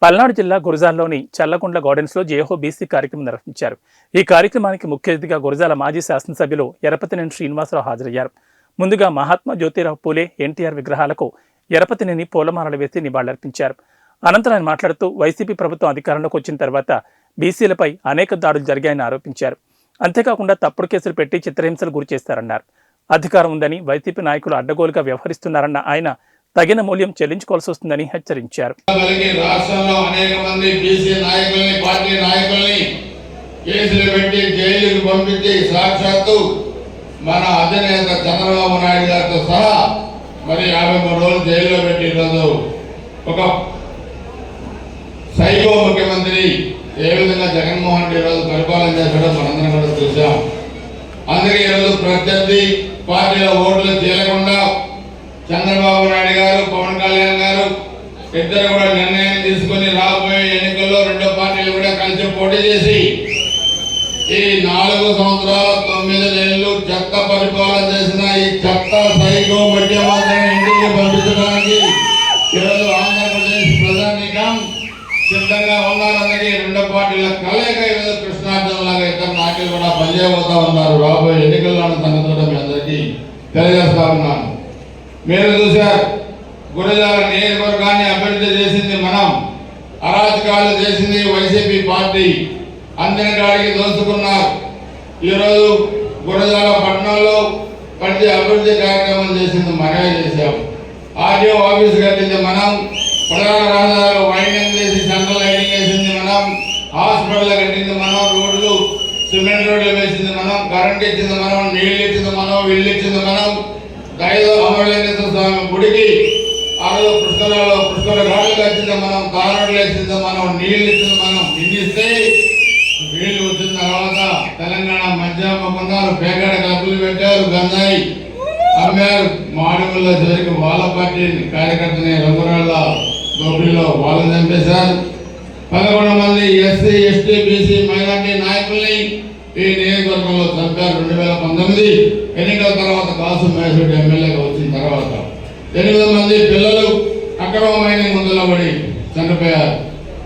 పల్నాడు జిల్లా గురజాలలోని చల్లకుంట్ల గార్డెన్స్లో జేహో బీసీ కార్యక్రమం నిర్వహించారు. ఈ కార్యక్రమానికి ముఖ్య అతిథిగా గురజాల మాజీ శాసనసభ్యులు ఎరపతినేని శ్రీనివాసరావు హాజరయ్యారు. ముందుగా మహాత్మా జ్యోతిరావు పూలే, ఎన్టీఆర్ విగ్రహాలకు ఎరపతినేని పూలమాలలు వేసి నివాళులర్పించారు. అనంతరం ఆయన మాట్లాడుతూ వైసీపీ ప్రభుత్వం అధికారంలోకి వచ్చిన తర్వాత బీసీలపై అనేక దాడులు జరిగాయని ఆరోపించారు. అంతేకాకుండా తప్పుడు కేసులు పెట్టి చిత్రహింసలు గురి చేస్తారన్నారు. అధికారం ఉందని వైసీపీ నాయకులు అడ్డగోలుగా వ్యవహరిస్తున్నారన్న ఆయన తగిన మూల్యం చెల్లించుకోవాల్సి వస్తుందని హెచ్చరించారు. రాష్ట్రంలో అనేక మంది బీసీ నాయకుల్ని, పార్టీ నాయకుల్ని కేసులు పెట్టి జైలుకు పంపించి సాక్షాత్తు మన అధినేత చంద్రబాబు నాయుడు గారితో సహా మరి 53 రోజులు జైల్లో పెట్టి ఈరోజు ఒక సైకో ముఖ్యమంత్రి ఏ విధంగా జగన్మోహన్ రెడ్డి ఈరోజు పరిపాలన చేశాడో మనందరం కూడా చూసాం. అందుకే ఈరోజు ప్రత్యర్థి పార్టీల ఓట్లు చేయకుండా చంద్రబాబు నాయుడు గారు, పవన్ కళ్యాణ్ గారు ఇద్దరు కూడా నిర్ణయం తీసుకుని రాబోయే ఎన్నికల్లో రెండో పార్టీలు కూడా కలిసి పోటీ చేసి ఈ 4 సంవత్సరాల 9 నెలలు చెత్త పరిపాలన చేసిన ఈ చెత్త సైకో ముఖ్యమంత్రిని ఇంటికి పంపించడానికి ఈరోజు ఆంధ్రప్రదేశ్ ప్రజానీకం సిద్ధంగా ఉన్నారు. అందుకే రెండో పార్టీల కలయిక ఈరోజు కృష్ణార్జున లాగా ఇద్దరు నాయకులు కూడా పనిచేయబోతా ఉన్నారు. రాబోయే ఎన్నికల్లోని సంగతి మీ అందరికీ తెలియజేస్తా ఉన్నాను. మీరు చూశారు, గురజాల నియోజకవర్గాన్ని అభివృద్ధి చేసింది మనం, అరాచకాలు చేసింది వైసీపీ పార్టీ. అందిన కాడికి దోచుకున్నారు. ఈరోజు గురజాల పట్టణంలో ప్రతి అభివృద్ధి కార్యక్రమం చేసింది మనమే చేశాం. ఆర్డీఓ ఆఫీస్ కట్టింది మనం, ప్రధాన రహదారులు వైండింగ్ చేసి సెంట్రల్ లైటింగ్ వేసింది మనం, హాస్పిటల్ కట్టింది మనం, రోడ్లు సిమెంట్ రోడ్లు వేసింది మనం, కరెంట్ ఇచ్చింది మనం, నీళ్లు ఇచ్చింది మనం, ఇల్లు ఇచ్చింది మనం. దైవ అమరలింగేశ్వర స్వామి గుడికి ఆ రోజు పుష్కర ఘాట్లు కట్టింది మనం, తారోడ్లు వేసింది మనం, నీళ్లు ఇచ్చింది మనం. ఇస్తే నీళ్లు వచ్చిన తర్వాత తెలంగాణ మధ్యాహ్న పొందారు, పేకాడ కప్పులు పెట్టారు, గంజాయి అమ్మారు. మాడుగుల్లో చివరికి వాళ్ళ పార్టీ కార్యకర్తని రంగురాళ్ళ దోపిడీలో వాళ్ళని చంపేశారు. 11 మంది ఎస్సీ, ఎస్టీ, బీసీ, మైనార్టీ నాయకుల్ని ఈ నియోజకవర్గంలో చంపారు. 2019 ఎన్నికల తర్వాత కాసు మహేశ్వరి ఎమ్మెల్యేగా వచ్చిన తర్వాత 8 మంది పిల్లలు అక్రమమైన ముందులో పడి చనిపోయారు.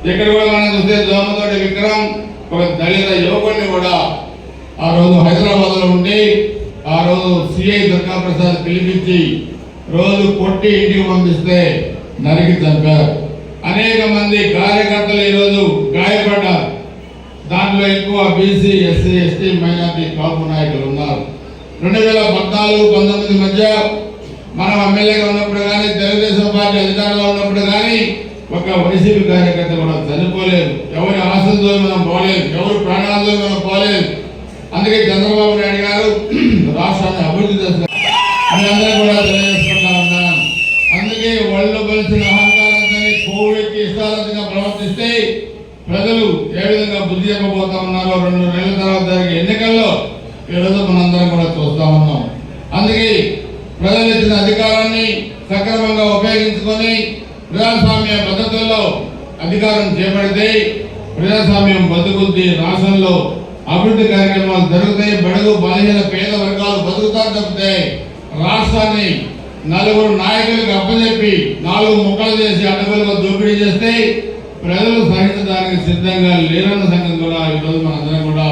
ఇక్కడ కూడా మనం చూస్తే దోమతోటి విక్రమ్, ఒక దళిత యువకుడిని కూడా ఆ రోజు హైదరాబాద్లో ఉండి ఆ రోజు సిఐ దుర్గాప్రసాద్ పిలిపించి రోజు కొట్టి ఇంటికి పంపిస్తే నరికి చంపారు. అనేక మంది కార్యకర్తలు ఈరోజు గాయపడ్డారు. దాంట్లో ఎక్కువ బీసీ, ఎస్సీ, ఎస్టీ, మైనార్టీ, కాపు నాయకులు ఉన్నారు. 2014-19 మధ్య మనం ఎమ్మెల్యేగా ఉన్నప్పుడు కానీ, తెలుగుదేశం పార్టీ అధికారంలో ఉన్నప్పుడు కానీ ఒక వైసీపీ కార్యకర్త కూడా చనిపోలేదు. ఎవరి ఆశతో మనం పోలేదు, ఎవరి ప్రాణాలతో మనం పోలేదు. అందుకే చంద్రబాబు నాయుడు గారు రాష్ట్రాన్ని అభివృద్ధి చేస్తారు అని అందరూ కూడా తెలియజేసుకుంటా ఉన్నాను. అందుకే ఒళ్ళు బలిసిన అహంకారంతో కోవిడ్కి ఇష్టాలంగా ప్రవర్తిస్తే ప్రజలు ఏ విధంగా బుద్ధి చెప్పబోతా ఉన్నారో 2 నెలల తర్వాత జరిగే ఎన్నికల్లో ఈరోజు మనందరం కూడా చూస్తా ఉన్నాం. అందుకే ప్రజలు ఇచ్చిన అధికారాన్ని సక్రమంగా ఉపయోగించుకొని ప్రజాస్వామ్య పద్ధతుల్లో అధికారం చేపడితే ప్రజాస్వామ్యం బతుకుద్ది, రాష్ట్రంలో అభివృద్ధి కార్యక్రమాలు జరుగుతాయి, బడుగు బలహీన పేద వర్గాలు బతుకుతారు. తప్పితే రాష్ట్రాన్ని 4 నాయకులకు అప్పచెప్పి 4 ముక్కలు చేసి అడ్డగోలుగా దోపిడీ చేస్తే ప్రజలు సహించడానికి సిద్ధంగా లేరన్న సంగతి కూడా ఈరోజు మనందరం కూడా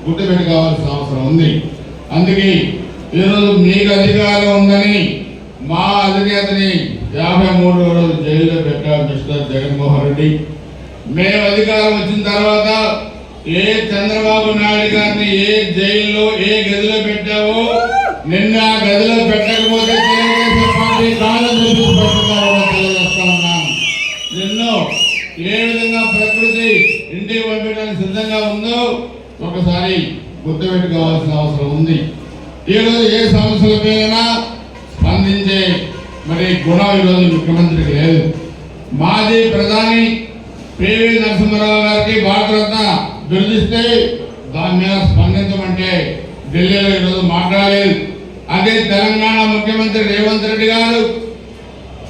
గుర్తుపెట్టుకోవాల్సిన అవసరం ఉంది. అందుకే ఈరోజు మీకు అధికారం ఉందని మా అధినేతని 53 రోజులు జైల్లో పెట్టారు మిస్టర్ జగన్మోహన్ రెడ్డి. మేము అధికారం వచ్చిన తర్వాత ఏ చంద్రబాబు నాయుడు గారిని ఏ జైల్లో ఏ గదిలో పెట్టావో నిన్న ఆ గదిలో పెట్టకపోతే తెలుగుదేశం పార్టీ తెలియజేస్తా ఉన్నాను. నిన్ను ఏ విధంగా ప్రకృతి ఇంటికి పంపించడానికి సిద్ధంగా ఉందో ఒకసారి గుర్తుపెట్టుకోవాల్సిన అవసరం ఉంది. ఈరోజు ఏ సమస్యలపైనా స్పందించే మరి గుణం ఈరోజు ముఖ్యమంత్రికి లేదు. మాజీ ప్రధాని పివి నరసింహారావు గారికి భారతరత్న బిరుదిస్తే దాని మీద స్పందించమంటే ఢిల్లీలో ఈరోజు మాట్లాడలేదు. అదే తెలంగాణ ముఖ్యమంత్రి రేవంత్ రెడ్డి గారు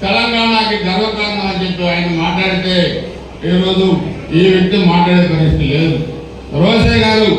తెలంగాణకి గర్వకారణం అని చెప్పి ఆయన మాట్లాడితే ఈరోజు ఈ వ్యక్తి మాట్లాడే పరిస్థితి లేదు. రోసే గారు